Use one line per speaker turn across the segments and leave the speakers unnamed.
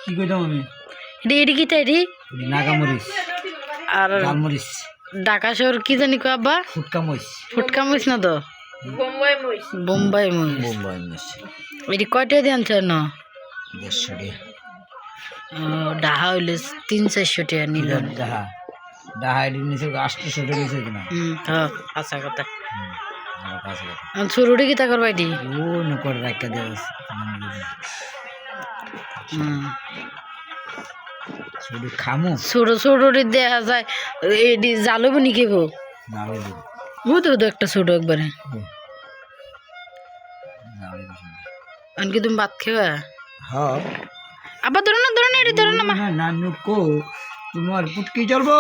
কি কইতাম আমি
এডি কি তাইরি
নাগামরিচ
আর
লালমরিচ
ঢাকা শহর কি জানি কো আব্বা
ফুটকা মরিচ
না তো বোম্বাই মরিচ
বোম্বাই মরিচ
এডি কয়টা দিয়ে আনছে না
150 টাকা
ডাহা হইলে 300-400 টাকা নিল
ডাহা এডি নিচে 800 টাকা নিচে কিনা
হ্যাঁ আচ্ছা কথা
আমার কাছে
ছোটটি কি তা করবা এডি
ও ন করে রাখা দেব শুধু খামু
ছোটটি দেখা যায় এডি জালবো নি কেব
না
ও তো একটা ছোট একবারে আনকি তুমি ভাত খেবা
হ্যাঁ
আবার ধরো না এডি ধরো না মা
নানু কো তোমার পুটকি জ্বলবো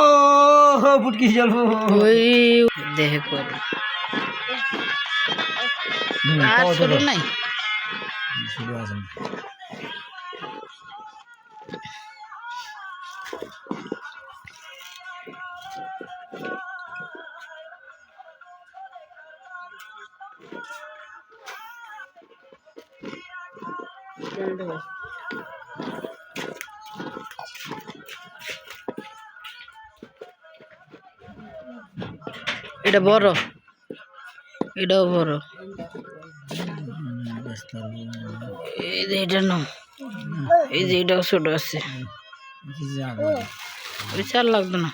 ওই দেহে কর আর ছোট নাই
শুরু আছে
এটা বড় এটাও বড় এই যে এটা নাম এই যে এটাও ছোট আছে ওই চার লাগবে না